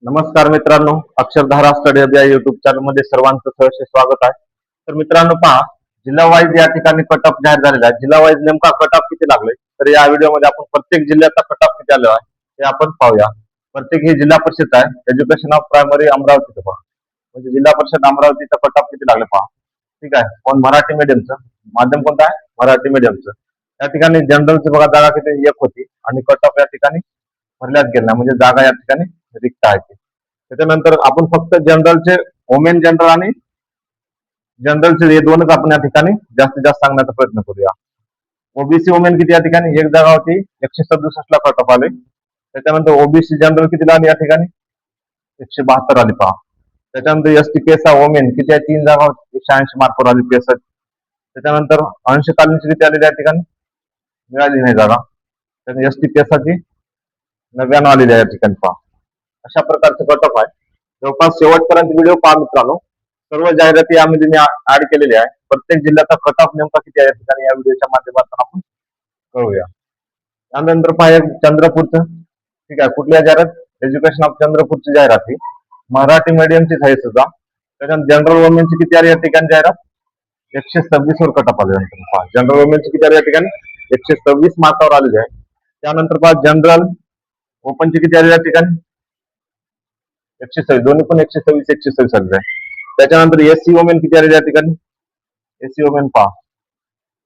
नमस्कार मित्रांनो, Akshardhara study hub या युट्यूब चॅनल मध्ये सर्वांचं सहर्ष स्वागत आहे. तर मित्रांनो पहा, जिल्हा वाईज या ठिकाणी कट ऑफ जाहीर झालेला आहे. जिल्हा वाईज नेमका कट ऑफ किती लागले तर या व्हिडिओमध्ये आपण प्रत्येक जिल्ह्याचा कट ऑफ किती आला आहे हे आपण पाहूया. प्रत्येक ही जिल्हा परिषद आहे, एज्युकेशन ऑफ प्रायमरी अमरावतीचं पहा, म्हणजे जिल्हा परिषद अमरावतीचा कट ऑफ किती लागले पहा. ठीक आहे, पण मराठी मीडियमचं माध्यम कोणतं आहे? मराठी मीडियमचं. या ठिकाणी जनरलची बघा जागा किती एक होती आणि कट ऑफ या ठिकाणी भरल्याच गेला, म्हणजे जागा या ठिकाणी रिक्त आहे. त्याच्यानंतर आपण फक्त जनरलचे वुमेन जनरल आणि जनरलचे हे दोनच आपण या ठिकाणी जास्तीत जास्त सांगण्याचा प्रयत्न करूया. ओबीसी वुमेन किती या ठिकाणी एक जागा होती 167 ला कट ऑफ आले. त्याच्यानंतर ओबीसी जनरल किती आली या ठिकाणी 172 आली पहा. त्याच्यानंतर एसटी पेसा वुमेन किती आहे 3 जागा होती 180 मार्कवर आली पेसा. त्याच्यानंतर अंशकालीनची किती आलेली या ठिकाणी मिळाली नाही जागा. त्याने एसटी पेसाची 99 आलेली आहे या ठिकाणी पहा. अशा प्रकारचे कट ऑफ आहे. जवळपास शेवटपर्यंत व्हिडिओ पहा मित्रांनो. सर्व जाहिराती यामध्ये मी ऍड केलेली आहे. प्रत्येक जिल्ह्याचा कट ऑफ नेमका किती आहे या ठिकाणी या व्हिडिओच्या माध्यमातून आपण करूया. त्यानंतर पहा चंद्रपूरचं. ठीक आहे, कुठल्या जाहिरात? एज्युकेशन ऑफ चंद्रपूरची जाहिरात ही मराठी मीडियमचीच आहे सुद्धा. त्याच्यानंतर जनरल वुमेनची किती आली या ठिकाणी जाहिरात 126 वर कट ऑफ आल्यानंतर पहा जनरल वुमेनची किती आली या ठिकाणी 126 मार्कावर आलेली आहे. त्यानंतर पहा जनरल ओपनची किती आली या ठिकाणी 126, दोन्ही पण 126 आलेले आहे. त्याच्यानंतर एससी वुमेन किती आलेली या ठिकाणी एससी वुमेन पहा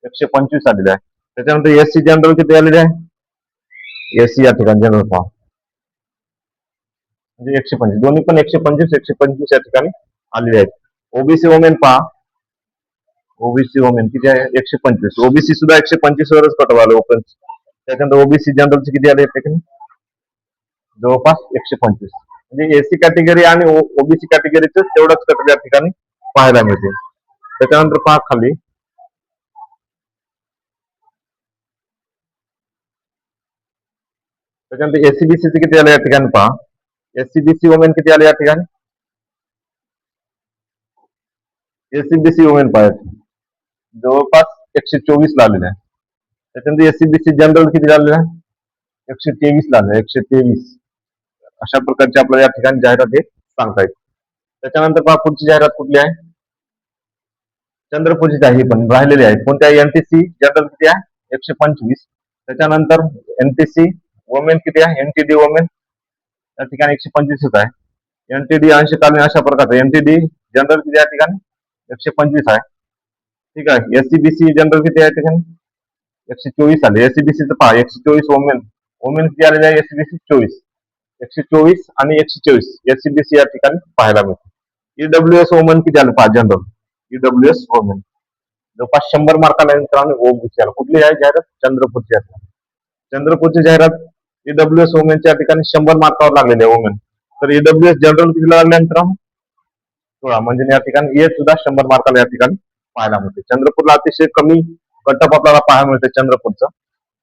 125 आलेले आहे. त्याच्यानंतर एससी जनरल किती आलेले आहे एससी या ठिकाणी जनरल पहा म्हणजे 125, दोन्ही पण 125 या ठिकाणी आलेले आहेत. ओबीसी वुमेन पहा, ओबीसी वुमेन किती आहे 125, ओबीसी सुद्धा 125 वरच कट ऑफ आले ओपन. त्याच्यानंतर ओबीसी जनरलची किती आले या ठिकाणी जवळपास 125, म्हणजे एसी कॅटेगरी आणि ओबीसी कॅटेगरीच तेवढंच कट या ठिकाणी पाहायला मिळते. त्याच्यानंतर पहा खाली त्याच्यानंतर एससीबीसी किती आले या ठिकाणी पहा. एससीबीसी वुमेन किती आले या ठिकाणी एससीबीसी वुमेन पहा जवळपास 124 ला आलेले आहे. त्याच्यानंतर एससीबीसी जनरल किती झालेलं आहे 123 ला आले 123. अशा प्रकारचे आपल्याला या ठिकाणी जाहिरात हे सांगता येते. त्याच्यानंतर पहा पुढची जाहिरात कुठली आहे चंद्रपूरची आहे, पण राहिलेली आहे. कोणत्या एनटीसी जनरल किती आहे 125. त्याच्यानंतर एनटीसी वुमेन किती आहे एनटीडी वुमेन या ठिकाणी 125 आहे. एनटीडी अंशकालीन अशा प्रकारचे एनटीडी जनरल किती या ठिकाणी 125 आहे. ठीक आहे, एससीबीसी जनरल किती आहे ठिकाणी 124 आले. एससीबीसीचं पहा 124 वुमेन, वुमेन किती आलेले आहे एससीबीसी 124 आणि 124 एससीबीसी या ठिकाणी पाहायला मिळते. ईडब्ल्यूएस वुमेन किती आले पहा जनरल ईडब्ल्यूएस वुमेन जवळपास 100 मार्काला मित्रांनो ओबीसी कुठली आहे जाहिरात चंद्रपूरची आहे. चंद्रपूरची जाहिरात ईडब्ल्यूएस वुमेनच्या ठिकाणी 100 मार्कावर लागलेली आहे वुमेन. तर ईडब्ल्यूएस जनरल किती लागले मित्रांनो 16, म्हणजे या ठिकाणी ए सुद्धा 100 मार्काला या ठिकाणी पाहायला मिळते. चंद्रपूरला अतिशय कमी कट ऑफ आपल्याला पाहायला मिळते चंद्रपूरचं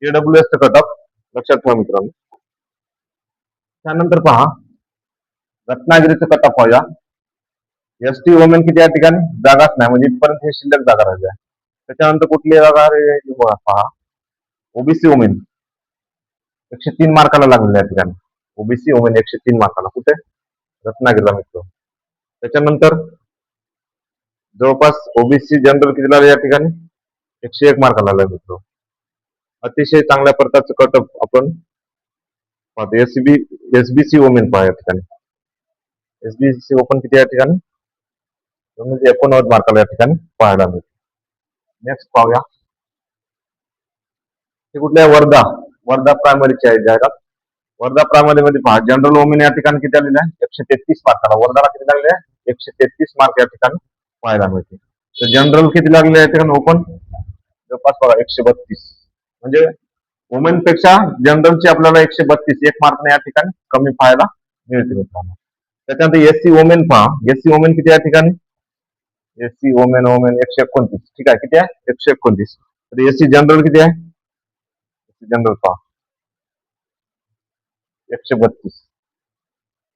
ईडब्ल्यूएस कट ऑफ लक्षात ठेवा मित्रांनो. त्यानंतर पहा रत्नागिरीचं कट ऑफ पाहूया. एसटी वुमेन किती या ठिकाणी जागाच नाही, म्हणजे इथपर्यंत हे शिल्लक जागा राहिली आहे. त्याच्यानंतर कुठली जागा पहा ओबीसी वुमेन 103 मार्काला लागलेल्या या ठिकाणी ओबीसी वुमेन 103 मार्काला कुठे रत्नागिरीला मिळतो. त्याच्यानंतर जवळपास ओबीसी जनरल किती लागले या ठिकाणी 101 मार्काला मिळतो. अतिशय चांगल्या प्रकारचं कट ऑफ आपण पाहतो. एसबीसी वुमेन पहा या ठिकाणी एसबीसी ओपन किती या ठिकाणी 89 मार्काला या ठिकाणी पाहायला मिळते. नेक्स्ट पाहूया हे कुठल्या वर्धा प्रायमरीची आहे जाहिरात. वर्धा प्रायमरी मध्ये पहा जनरल वुमेन या ठिकाणी किती आलेले आहे 133 मार्काला. वर्धाला किती लागले आहे 133 मार्क या ठिकाणी पाहायला मिळते. तर जनरल किती लागले या ठिकाणी ओपन जवळपास बघा 132, म्हणजे वुमेन पेक्षा जनरलची आपल्याला 132 एक मार्कने या ठिकाणी कमी पाहायला मिळते मित्रांनो. त्याच्यानंतर एससी वुमेन पहा एससी वुमेन किती या ठिकाणी एससी वुमेन 129. ठीक आहे, किती आहे 129. तर एससी जनरल किती आहे जनरल पहा 132.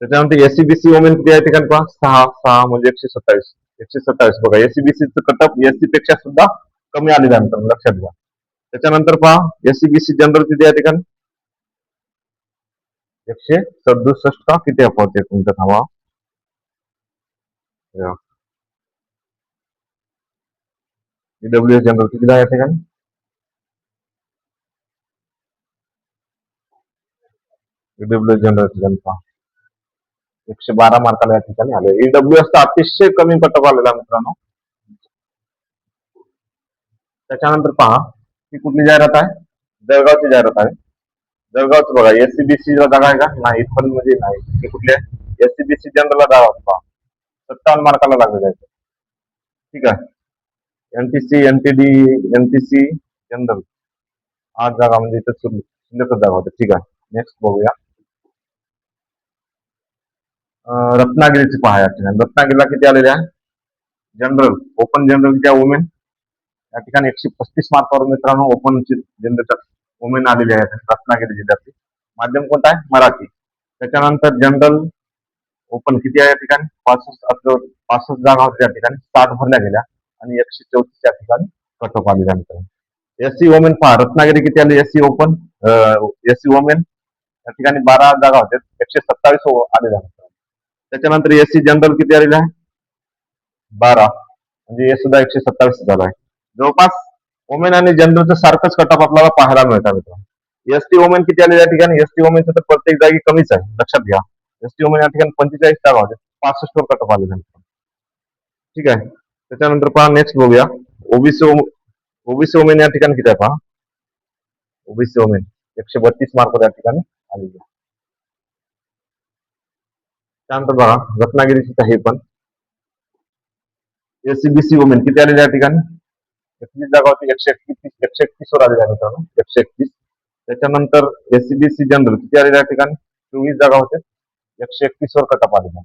त्याच्यानंतर एससीबीसी वुमेन किती या ठिकाणी पहा 6 म्हणजे 127 बघा एससीबीसीचं कट ऑफ एससी पेक्षा सुद्धा कमी आलेलं आहे लक्षात घ्या. त्याच्यानंतर पहा एससीबीसी जनरल किती या ठिकाणी 167 का किती अपॉर्च्युनिटी तुमचं थांबा. ईडब्ल्यूएस जनरल किती या ठिकाणी? 112 मार्काला या ठिकाणी आले. ईडब्ल्यूएस चा अतिशय कमी कटअप आलेला मित्रांनो. त्याच्यानंतर पहा ही कुठली जाहिरात आहे? जळगावची जाहिरात आहे. जळगावचं बघा, एससीबीसी ला जागा आहे का? नाही, पण म्हणजे नाही. हे कुठले? एससीबीसी जनरलला जागा पहा, 57 मार्काला लागलेला आहे. ठीक आहे. एनटीसी, एनटीडी, एनटीसी जनरल 8 जागा, म्हणजे इथे शिल्लकच जागा होते. ठीक आहे, नेक्स्ट बघूया. रत्नागिरीची पहा या ठिकाणी. रत्नागिरीला किती आलेले आहे? जनरल, ओपन जनरल किती आहे? वुमेन या ठिकाणी 135 मार्कावर मित्रांनो ओपन जनरल वुमेन आलेली आहे रत्नागिरी जिल्ह्यातील. माध्यम कोणता आहे? मराठी. त्याच्यानंतर जनरल ओपन किती आहे या ठिकाणी? 65 जागा होत्या या ठिकाणी, 60 भरल्या गेल्या आणि 134 या ठिकाणी कटऑफ आलेल्या मित्रांनो. एससी वुमेन पहा, रत्नागिरी किती आली? एससी ओपन, एससी वुमेन या ठिकाणी 12 जागा होत्या, 127 आलेल्या. त्याच्यानंतर एससी जनरल किती आलेला आहे? 12, म्हणजे हे सुद्धा 127 झाला आहे. जवळपास वुमेन आणि जनरलचं सारखंच कटअप आपल्याला पाहायला मिळतात मित्रांनो. एसटी वुमेन किती आले या ठिकाणी? एसटी वुमेनचं तर प्रत्येक जागी कमीच आहे, लक्षात घ्या. एसटी वुमेन या ठिकाणी 45 जागा होते, 65 वर कटअप आलेला. ठीक आहे. त्याच्यानंतर पहा नेक्स्ट बघूया. ओबीसी वुमेन या ठिकाणी किती आहे पहा. ओबीसी वुमेन 132 मार्क या ठिकाणी आलेली. त्यानंतर बघा रत्नागिरीची हे पण एससीबीसी वुमेन किती आलेली या ठिकाणी? 31 जागा होती, 131 वर आलेल्या मित्रांनो, 131. त्याच्यानंतर एससीबीसी जनरल किती आलेल्या या ठिकाणी? 24 जागा होते, 131 वर कटअप आलेला.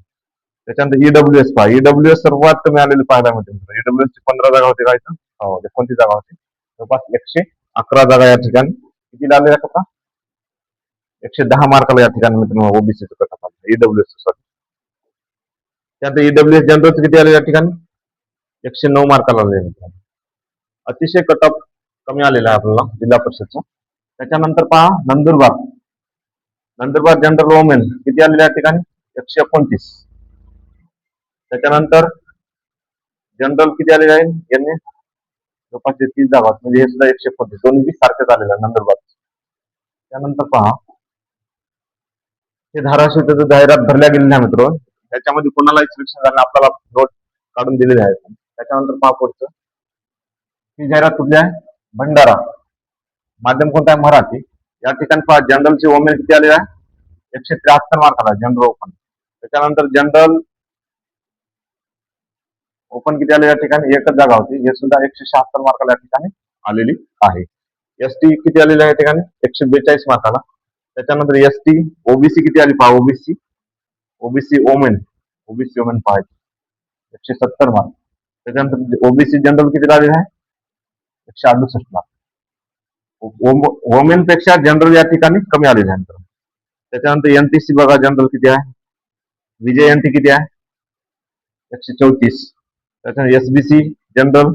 त्याच्यानंतर ईडब्ल्यूएस पहा, ईडब्ल्यूएस सर्वात कमी आलेली पाहायला मिळते. ईडब्ल्यूएस ची 15 जागा होती काय? हो, 29 जागा होती, जवळपास 111 जागा या ठिकाणी किती आलेल्या का? 110 मार्काला या ठिकाणी मित्रांनो ओबीसीचं कटअप आलं ईडब्ल्यूएस साठी. त्यानंतर ईडब्ल्यूएस जनरल किती आले या ठिकाणी? 109 मार्काला आले. अतिशय कटअप कमी आलेला आहे आपल्याला जिल्हा परिषदचा. त्याच्यानंतर पहा नंदुरबार, नंदुरबार जनरल वुमेन किती आलेले या ठिकाणी? 129. त्याच्यानंतर जनरल किती आलेले आहे? यांनी जवळपास 30 जागा, म्हणजे हे सुद्धा 129, दोन्ही सारखेच आलेले आहे नंदुरबार. त्यानंतर पहा हे धाराशिव जाहिरात भरल्या गेलेल्या मित्र, त्याच्यामध्ये कोणालाही सिलेक्शन झालं आपल्याला नोट काढून दिलेले आहेत. त्याच्यानंतर पहा पुढचं, ही जाहिरात कुठली आहे? भंडारा. माध्यम कोणता आहे? मराठी. या ठिकाणी पहा जनरलची वुमेन किती आलेली आहे? 173 मार्काला जनरल ओपन. त्याच्यानंतर जनरल ओपन किती आले या ठिकाणी? एकच जागा होती, हे सुद्धा 176 मार्काला या ठिकाणी आलेली आहे. एसटी किती आलेली आहे या ठिकाणी? 142 मार्काला. त्याच्यानंतर एसटी ओबीसी किती आली पहा. ओबीसी, ओबीसी वुमेन पाहायची 170 मार्क. त्याच्यानंतर ओबीसी जनरल किती आलेले आहे? 168 मार्क. वुमेन पेक्षा जनरल या ठिकाणी कमी आलेले आहे. त्याच्यानंतर एनटीसी बघा जनरल किती आहे? विजय एनटी किती आहे? 134. त्याच्यानंतर एसबीसी जनरल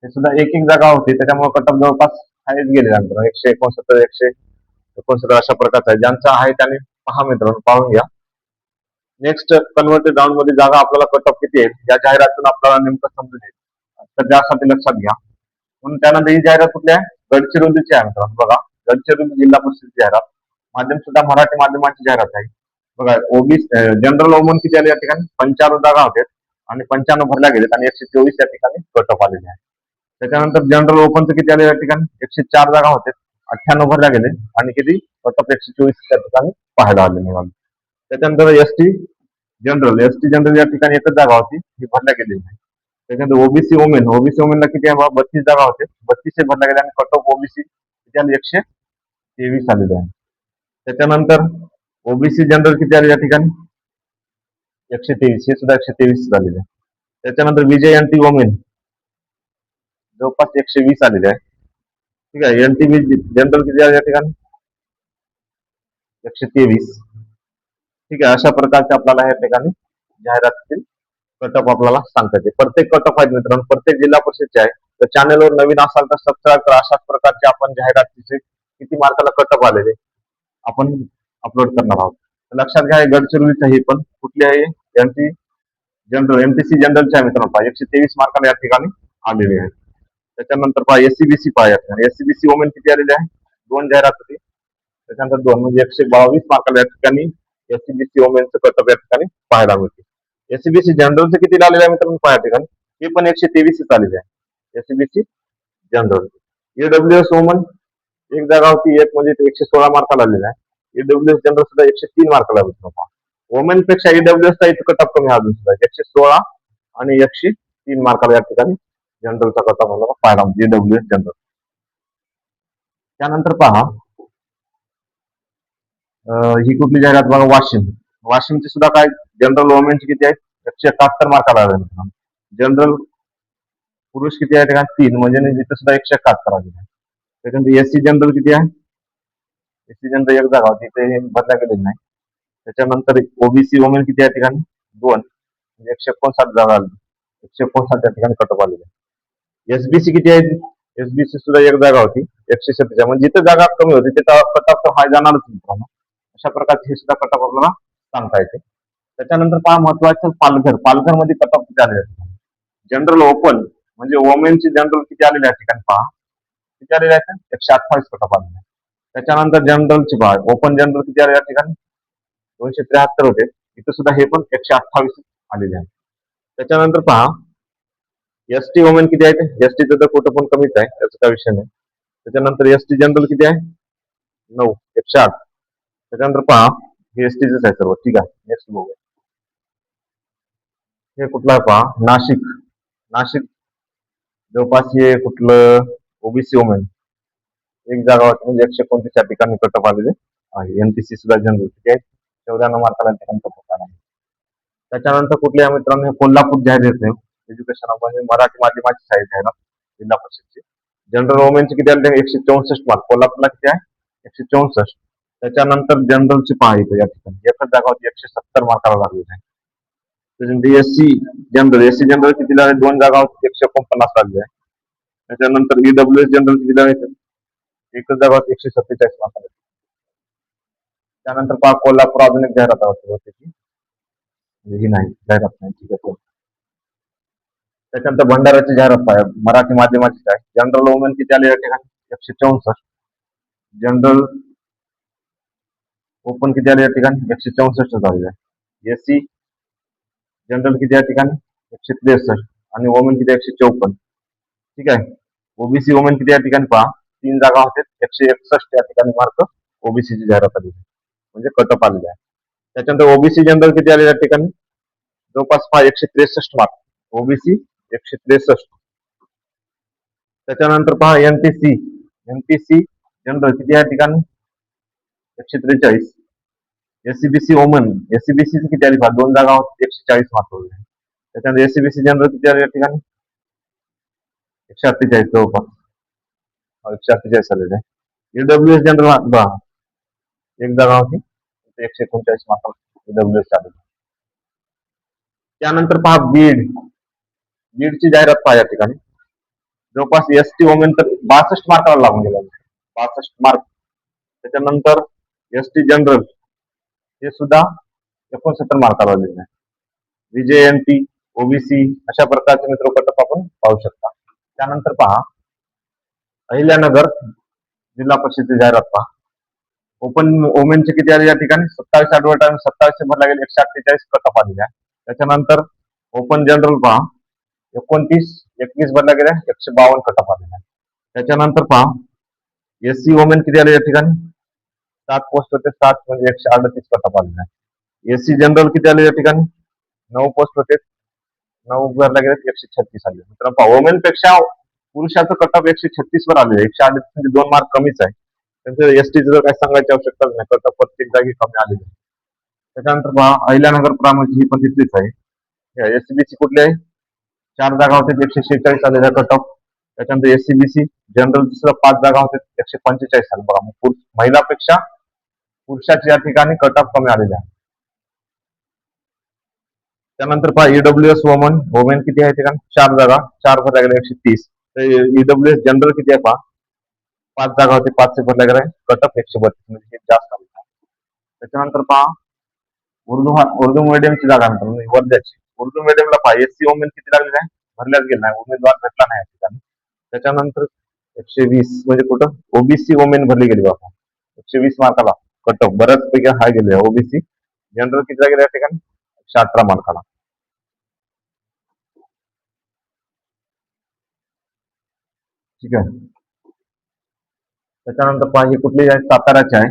हे सुद्धा एक जागा होती, त्याच्यामुळे कटअप जवळपास हायच गेलेला 169, 169 अशा प्रकारचा आहे. ज्यांचा आहे त्याने पहा मित्रांनो, पाहून घ्या. नेक्स्ट कन्व्हर्टेड राऊंड मध्ये जागा आपल्याला कटअप किती आहे या जाहिरातून आपल्याला नेमकं समजून येईल, तर त्यासाठी लक्षात घ्या. म्हणून त्यानंतर ही जाहिरात कुठली आहे? गडचिरोलीची आहे मित्रांनो. बघा गडचिरोली जिल्हा परिषद जाहिरात, माध्यम सुद्धा मराठी माध्यमाची जाहिरात आहे. बघा ओबीसी जनरल वुमन किती आले या ठिकाणी? 55 जागा होत्या आणि 95 भरल्या गेलेत आणि 124 या ठिकाणी कटअप आलेले आहे. त्याच्यानंतर जनरल ओपनचं किती आले या ठिकाणी? 104 जागा होते, 98 भरल्या गेले आणि किती कटअप? 124 त्या ठिकाणी पाहायला आले निघाले. त्याच्यानंतर एसटी जनरल या ठिकाणी एकच जागा होती, ही भरल्या गेलेली आहे. त्याच्यानंतर ओबीसी वुमेनला किती आहे? 32 जागा होते, 32 भरल्या गेल्या आणि कटअप ओबीसी किती आले? 123 आलेले आहे. त्याच्यानंतर ओबीसी जनरल किती आले या ठिकाणी? 123, हे सुद्धा 123 झालेले आहे. त्याच्यानंतर विजय एनटी वुमेन जवळपास 120 आलेले आहे. ठीक आहे. एनटीबी जनरल किती आले या ठिकाणी? 123. ठीक आहे. अशा प्रकारचे आपल्याला या ठिकाणी जाहिरातीतील कटअप आपल्याला सांगता येते. प्रत्येक कटअप आहेत मित्रांनो, प्रत्येक जिल्हा परिषदचे आहे. तर चॅनलवर नवीन असाल तर सबस्क्राईब करा. अशाच प्रकारचे आपण जाहिरातीचे किती मार्काला कटअप आलेले आपण अपलोड करणार आहोत. तर लक्षात घ्या, गडचिरोलीचं हे पण कुठली आहे, यांची जनरल एमपीसी जनरलच्या मित्रांनो पहा 123 मार्काला या ठिकाणी आलेले आहेत. त्याच्यानंतर पहा एससीबीसी पहा, या ठिकाणी एससीबीसी वोमेन किती आलेले आहे, 2 जाहिरात होती, त्याच्यानंतर 2 म्हणजे 122 मार्काला या ठिकाणी एससीबीसी वोमेनचं कटअप या ठिकाणी पाहायला मिळते. एससीबीसी जनरलचं किती आलेलं आहे मित्रांनो पहा, या ठिकाणी हे पण 123 आलेले आहे एससीबीसी जनरल. ईडब्ल्यूएस वोमन एक जागा होती, एक म्हणजे 116 मार्काला आलेला आहे. ईडब्ल्यूएस जनरल सुद्धा 103 मार्काला भेटतो. वोमेन पेक्षा ईडब्ल्यूएस चा इथं कटअप कमी अजून सुद्धा 116 आणि 103 मार्काला या ठिकाणी जनरलचा कटअप मला पाहायला म्हणजे ईडब्ल्यूएस जनरल. त्यानंतर पहा ही कुठली जाहिरात बघा, वाशिमची सुद्धा काय जनरल वोमेनची किती आहेत, 171 मार्काला आले. जनरल पुरुष किती आहे ठिकाणी 3 म्हणजे तिथे सुद्धा 171 आलेले आहे. त्याच्यानंतर एससी जनरल किती आहे, एससी जनरल एक जागा होती ते भरल्या गेलेली नाही. त्याच्यानंतर ओबीसी वोमेन किती आहे ठिकाणी 2 म्हणजे 159 जागा आली, 159 त्या ठिकाणी कटअप आलेले आहे. एसबीसी किती आहे, एसबीसी सुद्धा एक जागा होती 137, म्हणजे जिथे जागा कमी होती तिथे कटअप तर हाय जाणारच मित्रांनो. अशा प्रकारचे हे सुद्धा कटअप आपल्याला सांगता येते. त्याच्यानंतर पहा महत्वाचं पालघर मध्ये कटअप किती आलेले आहेत. जनरल ओपन म्हणजे वोमेनची जनरल किती आलेले आहे ठिकाणी पहा, किती आलेले आहेत 128 कटअप आलेले आहे. त्याच्यानंतर जनरलची पहा ओपन जनरल किती आले या ठिकाणी 273 होते, इथं सुद्धा हे पण 128 आलेले आहे. त्याच्यानंतर पहा एसटी वोमेन किती आहेत, एसटीचं तर कुठं पण कमीच आहे, त्याचा काय विषय नाही. त्याच्यानंतर एसटी जनरल किती आहे 9, 108. त्याच्यानंतर पहा हे एसटीच आहे सर्व, ठीक आहे. नेक्स्ट बघूया, हे कुठलं आहे पहा, नाशिक जवळपास हे कुठलं ओबीसी वोमेन एक जागा होती म्हणजे 129 या ठिकाणी कटअप आलेले आहे. एनपीसी सुद्धा जनरल किती आहे 94 मार्काला ठिकाणी कटअप आला आहे. त्याच्यानंतर कुठल्या मित्रांनो कोल्हापूर जाहीर एज्युकेशन म्हणजे मराठी माध्यमाची साईट आहे ना जिल्हा परिषदची. जनरल वोमेनची किती आले 164 मार्क, कोल्हापूरला किती आहे 164. त्याच्यानंतर जनरलची पहा इथे या ठिकाणी एकच जागा होती 170 मार्काला लागलेली आहे. त्याच्यानंतर एससी जनरल किती झाले 2 जागा होती 149 लागले आहे. त्याच्यानंतर ईडब्ल्यूएस जनरल किती झाले एकच जागा होती 147 मार्काला. त्यानंतर पहा कोल्हापूर अजून एक जाहिरात होती ही नाही जाहिरात नाही, ठीक आहे. त्याच्यानंतर भंडाराची जाहिरात पाहिजे मराठी माध्यमाची आहे. जनरल वोमेन किती आले या ठिकाणी 164. जनरल ओपन किती आले या ठिकाणी 164 झालेले आहे. एससी जनरल किती या ठिकाणी 163 आणि वोमेन किती 154, ठीक आहे. ओबीसी वोमेन किती या ठिकाणी पहा 3 जागा होते 161 या ठिकाणी मार्क ओबीसीची जाहिरात आली म्हणजे कटअप आलेले आहे. त्याच्यानंतर ओबीसी जनरल किती आले या ठिकाणी जवळपास पहा 163 मार्क ओबीसी 163. त्याच्यानंतर पहा एनपीसी जनरल किती या ठिकाणी 143. एससीबीसी वोमन एससीबीसी किती आली पहा 2 जागा होती 140 मार्क होते. त्याच्यानंतर एससीबीसी जनरल किती आले या ठिकाणी 148 जवळपास 148 आलेले आहे. ईडब्ल्यूएस जनरल पहा एक जागा होती 139 मार्क ईडब्ल्यूएस आले. त्यानंतर पहा बीडची जाहिरात पहा या ठिकाणी जवळपास एसटी वोमेन तर 62 मार्काला लागून गेला 62 मार्क. त्याच्यानंतर एसटी जनरल हे सुद्धा 69 मार्काला आलेले आहे. विजेएनटी ओबीसी अशा प्रकारचे मित्र कटअप आपण पाहू शकता. त्यानंतर पहा अहिल्यानगर जिल्हा परिषदेची जाहिरात पहा ओपन वोमेनचे किती आले या ठिकाणी 27 ऍडव्हर्टाइज 27 भरला गेले 148 कटअप आलेले आहे. त्याच्यानंतर ओपन जनरल पहा 21 भरला गेल्या 152 कटअप आलेला आहे. त्याच्यानंतर पहा एससी वोमेन किती आले या ठिकाणी 7 पोस्ट होते 7 म्हणजे 138 कटअप आलेला आहे. एससी जनरल किती आले या ठिकाणी 9 पोस्ट होते 9 भरला गेले 136 आले. मित्रांनो पहा वोमेन पेक्षा पुरुषाचं कटअप 136 वर आले 138 म्हणजे 2 मार्क कमीच आहे. त्यांचं एसटीचं जर काही सांगायची आवश्यकताच नाही कटअप प्रत्येक जागी कमी आलेले. त्याच्यानंतर पहा अहिल्यानगर प्रामुख्याने ही पण तिथलीच आहे. एससीबीसी कुठली आहे 4 जागा होते 146 आलेला कटअप. त्याच्यानंतर एससीबीसी जनरल दुसरं 5 जागा होते 145 आले. बघा मग महिलापेक्षा पुरुषाच्या या ठिकाणी कटअप कमी आलेले आहे. त्यानंतर पहा ईडब्ल्यूएस वोमेन किती आहे ठिकाणी 4 जागा 4 भरल्या गेल्या 130. तर ईडब्ल्यूएस जनरल किती आहे पहा 5 जागा होते 5 भरल्या गेल्या कटअप 132 म्हणजे जास्त आले. त्याच्यानंतर पहा उर्दू मीडियमची जागा मित्रांनो वर्ध्याची. उर्दू मीडियमला पहा एससी ओमेन किती लागलेले आहे, भरल्याच गेले नाही, उमेदवार भेटला नाही या ठिकाणी. त्याच्यानंतर 120 म्हणजे कुठं ओबीसी ओमेन भरली गेली बाबा 120 मार्काला कट ऑफ बऱ्याचपैकी हाय गेले. ओबीसी जनरल किती गेले या ठिकाणी 118 मार्काला. ठीक आहे. त्याच्यानंतर पहा ही कुठली आहे, साताराची आहे.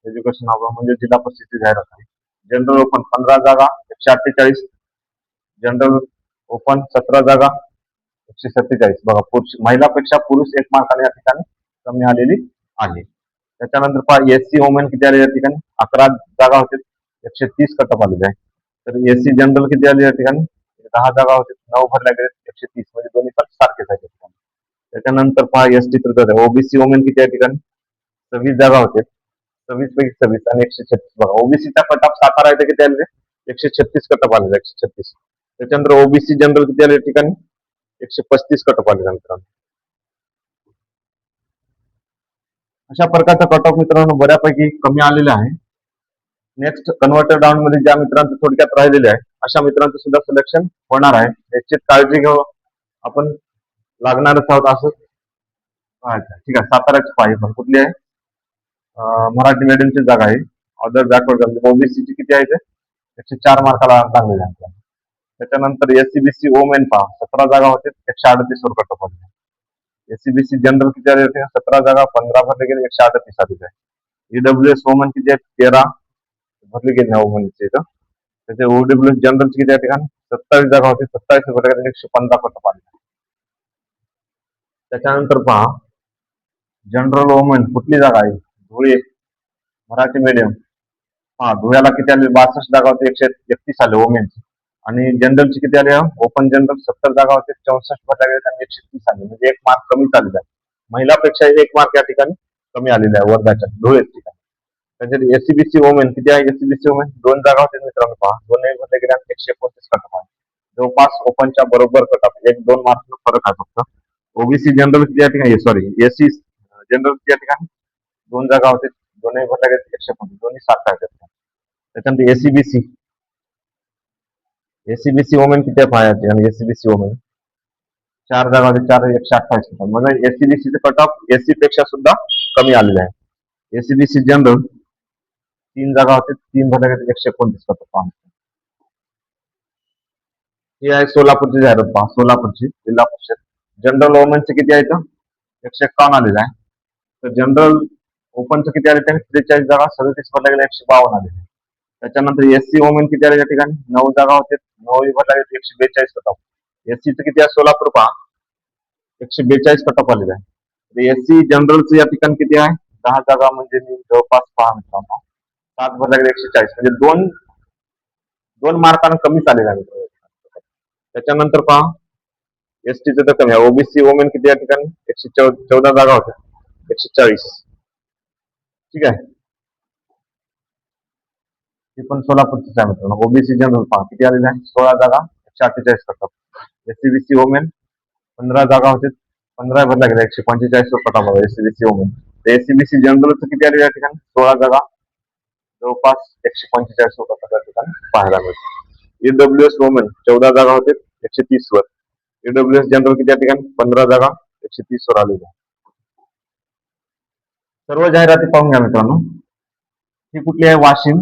एज्युकेशन म्हणजे जिल्हा परिषदेची जाहिरात आहे. जनरल ओपन 15 जागा 148, जनरल ओपन 17 जागा 147. बघा पुरुष महिलापेक्षा पुरुष 1 मार्काने या ठिकाणी कमी आलेली आहे. त्याच्यानंतर पहा एससी वुमेन किती आले या ठिकाणी 11 जागा होते 130 कटअप आलेले आहे. तर एससी जनरल किती आले या ठिकाणी 10 जागा होते 9 भरल्या गेले 130 म्हणजे दोन्ही पण सारखेच आहे. त्याच्यानंतर पहा एसटी तर ओबीसी वुमेन किती या ठिकाणी 26 जागा होते 26 पैकी 26 आणि 136. बघा ओबीसीचा कटअप सातारा आहे किती आले 136 कटअप आलेला 136. त्याच्यानंतर ओबीसी जनरल किती आले या ठिकाणी 135 कटअप आलेला मित्रांनो. अशा प्रकारचा कट ऑफ मित्रांनो बऱ्यापैकी कमी आलेला आहे. नेक्स्ट कन्व्हर्टर डाऊन मध्ये ज्या मित्रांचं थोडक्यात राहिलेले आहे अशा मित्रांचं सुद्धा सिलेक्शन होणार आहे. निश्चित काळजी घेऊ आपण लागणारच आहोत असं. अच्छा ठीक आहे. साताऱ्याची पाहिजे पण कुठली आहे मराठी मीडियमची जागा आहे. अदर बॅकवर्ड ओबीसीची किती आहे ते 104 मार्काला लागलेले आहे. त्याच्यानंतर एससीबीसी ओमेन पहा 17 जागा होते 138 वर कट ऑफ आले. एससीबीसी जनरल किती आले होते 17 जागा 15 भरले गेले 138 आलेले आहे. ईडब्ल्यूएस वुमन किती आहेत 13 भरले गेले नाही वुमनचे इथं. त्याचे ओडब्ल्यूएस जनरल किती या ठिकाणी 27 जागा होते 27 भरले गेले 115 कट ऑफ आले. त्याच्यानंतर पहा जनरल वुमन कुठली जागा आहे धुळे मराठी मीडियम. हा धुळ्याला किती आले 62 जागा होते 131 आले वुमेनचे. आणि जनरलचे किती आले ओपन जनरल 70 जागा होते 64 भरल्या गेले आणि 130 आले म्हणजे 1 मार्क कमी आलेला आहे. महिलापेक्षा 1 मार्क या ठिकाणी कमी आलेला आहे वर्गाच्या धुळे ठिकाणी. त्याच्यात एससीबीसी वुमेन किती आहे एससीबीसी वुमेन 2 जागा होते मित्रांनो पहा 2 भरले गेले 129 कटअप आहे. जवळपास ओपनच्या बरोबर कटअप 1-2 मार्क फरक आहे फक्त. ओबीसी जनरल किती या ठिकाणी सॉरी एससी जनरल किती या ठिकाणी 2 जागा होते 2 भरल्या गेले 150 दोन्ही सारखा आहेत. त्याच्यानंतर एससीबीसी एससीबीसी वुमेन किती आहे आणि एससीबीसी वुमेन 4 जागा होते 4 128 म्हणजे एससीबीसी कट ऑफ एससी पेक्षा सुद्धा कमी आलेले आहे. एससीबीसी जनरल 3 जागा होते 3 भरल्या गेले 129 कट ऑफ. ही आहे सोलापूरची जाहिरात पहा सोलापूरची जिल्हा परिषद. जनरल वुमेनचे किती आहे 151 आलेला आहे. तर जनरल ओपनचं किती आले त्याने 43 जागा 37 भरल्या गेल्या 152 आलेले. त्याच्यानंतर एससी वुमेन किती आले या ठिकाणी 9 जागा होते 9 भरल्या गेले 142 कट ऑफ. एससीचं किती आहे सोलापूर पहा 142 कट ऑफ आलेला आहे. एससी जनरलचं या ठिकाणी किती आहे 10 जागा म्हणजे मी जवळपास पहा मित्रांनो 7 भरल्या गेले 140 म्हणजे 2 मार्कांना कमी आलेला आहे. त्याच्यानंतर पहा एसटीचं तर कमी आहे. ओबीसी वुमेन किती या ठिकाणी 114 जागा होत्या 140. ठीक आहे. ही पण सोलापूरचीच आहे मित्रांनो. ओबीसी जनरल पहा किती आलेले आहे 16 जागा 148 कटअप. एससीबीसी वुमेन 15 जागा होते 15 भरल्या गेल्या 145 वर कटअप आहे एससीबीसी वुमेन. एससीबीसी जनरलचं किती आले या ठिकाणी 16 जागा जवळपास 145 वर कटअप या ठिकाणी पाहायला मिळते. ईडब्ल्यूएस वुमेन 14 जागा होते 130 वर. ईडब्ल्यूएस जनरल किती या ठिकाणी 15 जागा 130 वर आलेली आहे. सर्व जाहिराती पाहून घ्या मित्रांनो. ही कुठली आहे वाशिम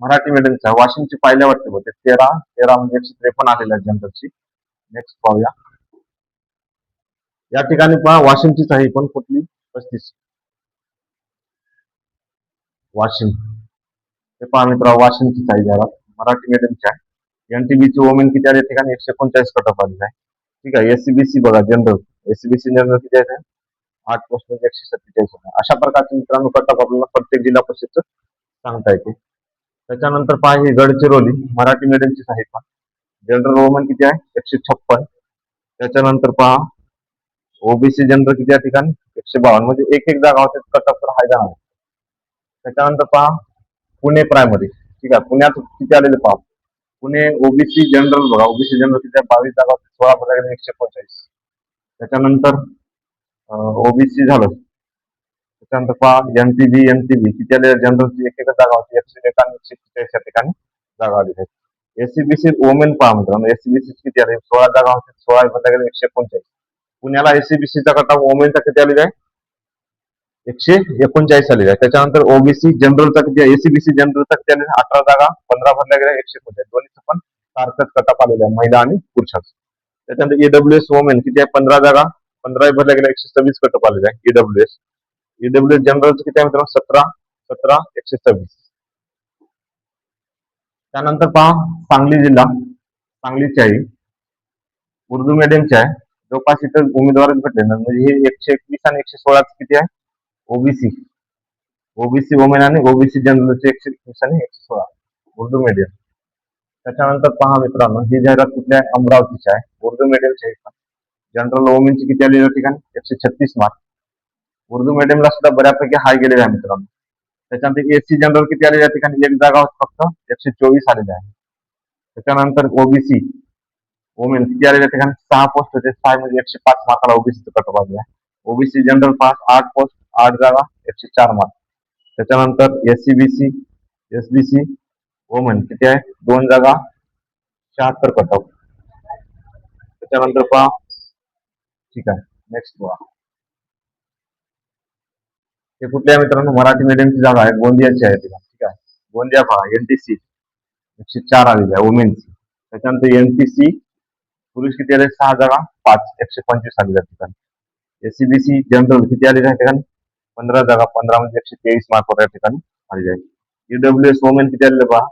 मराठी मीडियमचा वाशिमची पाहिल्या वाटते होते 13 म्हणजे 153 आलेल्या आहे जनरलची. नेक्स्ट पाहूया. या ठिकाणी पहा वाशिमचीच आहे पण कुठली 35 वाशिम. हे पहा मित्र वाशिमचीच आहे जाहिरात मराठी मीडियमची आहे. एनटीबीची वुमेन किती आले ठिकाणी 139 कटअप आलेला आहे. ठीक आहे. एससीबीसी बघा जनरल एससीबीसी जनरल किती आहे 8 पोस्ट 147. अशा प्रकारचे मित्रांनो कटअप आपल्याला प्रत्येक जिल्हा परिषदचं सांगता येते. त्याच्यानंतर पहा ही गडचिरोली मराठी मीडियमचीच आहे पहा जनरल वुमेन किती आहे 156. त्याच्यानंतर पहा ओबीसी जनरल किती या ठिकाणी 152 म्हणजे 1 जागा होते कटअप तर हाय जाणार. त्याच्यानंतर पहा पुणे प्रायमरी. ठीक आहे. पुण्यात किती आलेले पहा पुणे ओबीसी जनरल बघा ओबीसी जनरल किती 22 जागा 16 भरल्या 139. त्याच्यानंतर ओबीसी झालं त्याच्यानंतर पहा एनटीबी किती आले जनरलची एक एक जागा होती 101 आणि 146 या ठिकाणी जागा आलेल्या आहेत. एससीबीसी वोमेन पहा मित्रांनो, एससीबीसी किती आले 16 जागा होते, 16 बदला गेले 139. पुण्याला एससीबीसीचा कट ऑफ वोमेनचा किती आलेला आहे 139 आलेला आहे. त्याच्यानंतर ओबीसी जनरलचा किती आहे, एसीबीसी जनरलचा किती आलेला 18 जागा, 15 भरल्या गेल्या 139. दोन्हीचं पण सारखंच कटअप आलेलं आहे महिला आणि पुरुषाचं. त्याच्यानंतर ईडब्ल्यूएस वोमेन किती आहे 15 जागा, 15 भरल्या गेल्या 126 कटअप आलेला आहे ईडब्ल्यूएस जनरलचं किती आहे मित्रांनो 17 17 126. त्यानंतर पहा सांगली जिल्हा, सांगलीची आहे उर्दू मीडियमची आहे, जवळपास इथं उमेदवारच भेटले ना, म्हणजे हे 121 आणि 116 किती आहे ओबीसी ओबीसी वोमेन आणि ओबीसी जनरलचे 121 आणि 116 उर्दू मीडियम. त्याच्यानंतर पहा मित्रांनो ही जाहिरात कुठल्या आहे अमरावतीची आहे, उर्दू मीडियमची आहे. जनरल वोमेनची किती आली या ठिकाणी 136 मार्क. उर्दू मीडियमला सुद्धा बऱ्यापैकी हाय गेलेले आहे मित्रांनो. त्याच्यानंतर एससी जनरल किती आले या ठिकाणी एक जागा होत फक्त 124 आलेले आहे. त्याच्यानंतर ओबीसी वोमेन किती आले या ठिकाणी 6 पोस्ट होते, 6 म्हणजे 105 मार्काला ओबीसीचं कटअप आले आहे. ओबीसी जनरल पास 8 पोस्ट 8 जागा 104 मार्क. त्याच्यानंतर एससीबीसी एसबीसी वोमेन किती आहे 2 जागा 76 कटअप. त्याच्यानंतर पहा ठीक आहे नेक्स्ट पहा हे कुठल्या मित्रांनो मराठी मीडियमची जागा आहे, गोंदियाची आहे तिला. ठीक आहे गोंदिया पहा एनटीसी 104 आलेली आहे वुमेनची. त्याच्यानंतर एनटीसी पुरुष किती आले 6 जागा 5 125 आलेल्या ठिकाणी. एसीबीसी जनरल किती आलेले आहे ठिकाणी 15 जागा 15 म्हणजे 123 मार्क या ठिकाणी आलेले आहे. ईडब्ल्यूएस वोमेन किती आलेले पहा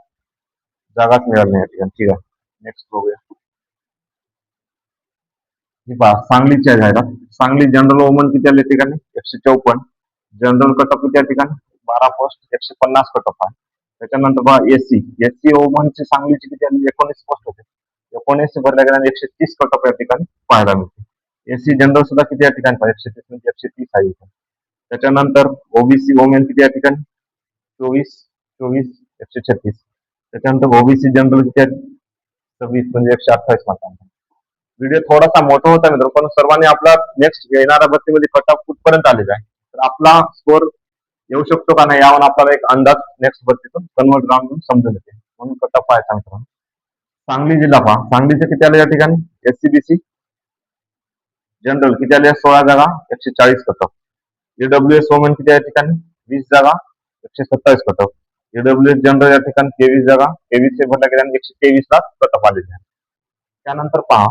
जागाच मिळाली नाही या ठिकाणी. ठीक आहे नेक्स्ट बघूया. ही पहा सांगलीची आहे जाहिरात, सांगली जनरल वोमन किती आले ठिकाणी 154. जनरल कटअप किती या ठिकाणी 12 पोस्ट 150 कटअप आहे. त्याच्यानंतर पहा एससी एससी वोमनची सांगलीची किती आली 19 पोस्ट होते, 19 भरल्या गेल्याने 130 कटअप या ठिकाणी पाहायला मिळते. एससी जनरल सुद्धा किती या ठिकाणी 130 म्हणजे 130 आहे. त्याच्यानंतर ओबीसी वोमेन किती या ठिकाणी 24 24 136. त्याच्यानंतर ओबीसी जनरल किती आहे 26 म्हणजे 128 मार्कांचा. व्हिडिओ थोडासा मोठा होता मित्र, पण सर्वांनी आपला नेक्स्ट येणाऱ्या भरतीमध्ये कट ऑफ कुठपर्यंत आलेला आहे, तर आपला स्कोर येऊ शकतो का नाही यावर आपल्याला एक अंदाज नेक्स्ट भरतीतून कन्वर्ट राहून समजून येते, म्हणून कट ऑफ आहे सांगतो. सांगली जिल्हा पहा, सांगलीचे किती आले या ठिकाणी एससीबीसी जनरल किती आले 16 जागा 140 कट ऑफ. ईडब्ल्यूएस वोमेन किती या ठिकाणी 20 जागा 127 कट ऑफ. ईडब्ल्यूएस जनरल या ठिकाणी 23 जागा 23 भरल्या गेल्याने 123 ला कट ऑफ आलेले आहे. त्यानंतर पहा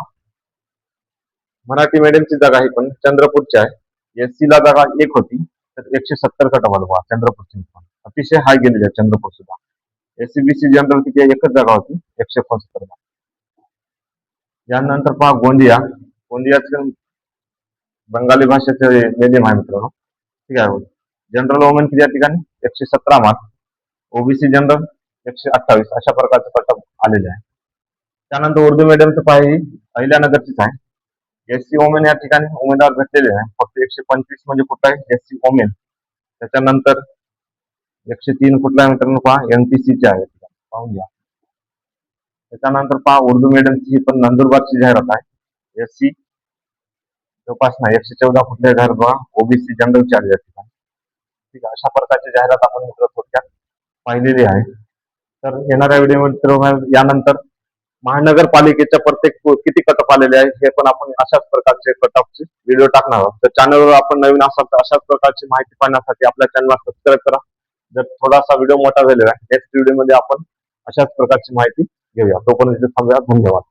मराठी मीडियमची जागा ही पण चंद्रपूरची आहे, एससी ला जागा एक होती तर 170 कट ऑफ आला चंद्रपूरची, अतिशय हाय गेलेली आहे चंद्रपूर सुद्धा. एससीबीसी जनरल किती एकच जागा होती 175. यानंतर पहा गोंदिया, गोंदियाचे बंगाली भाषेचे मीडियम आहे मित्रांनो. ठीक आहे जनरल वोमेन किती या ठिकाणी 117 मार्क, ओबीसी जनरल 128 अशा प्रकारचे कट ऑफ आलेले आहे. त्यानंतर उर्दू मीडियमचं पाहिजे अहिल्यानगरचीच आहे. एससी ओमेन या ठिकाणी उमेदवार भेटलेले आहे फक्त 125 म्हणजे कुठला आहे एससी ओमेन. त्याच्यानंतर 103 कुठला आहे मित्रांनो पहा एनटीसीचे आहे पाहून घ्या. त्याच्यानंतर पहा उर्दू मीडियमची पण नंदुरबारची जाहिरात आहे, एससी जवळपास नाही 114 कुठल्या जाहिरात बघा ओबीसी जनरलची आली या ठिकाणी. ठीक आहे अशा प्रकारची जाहिरात आपण मित्र थोडक्यात पाहिलेली आहे. तर येणाऱ्या व्हिडिओ यानंतर महानगरपालिकेच्या प्रत्येक किती कटअप आलेले आहे हे पण आपण अशाच प्रकारचे कटअपचे व्हिडिओ टाकणार आहोत. तर चॅनलवर आपण नवीन असाल तर अशाच प्रकारची माहिती पाहण्यासाठी आपल्या चॅनलला सबस्क्राईब करा. जर थोडासा व्हिडिओ मोठा झालेला आहे नेक्स्ट व्हिडिओमध्ये आपण अशाच प्रकारची माहिती घेऊया. तोपर्यंत थांबूया. धन्यवाद.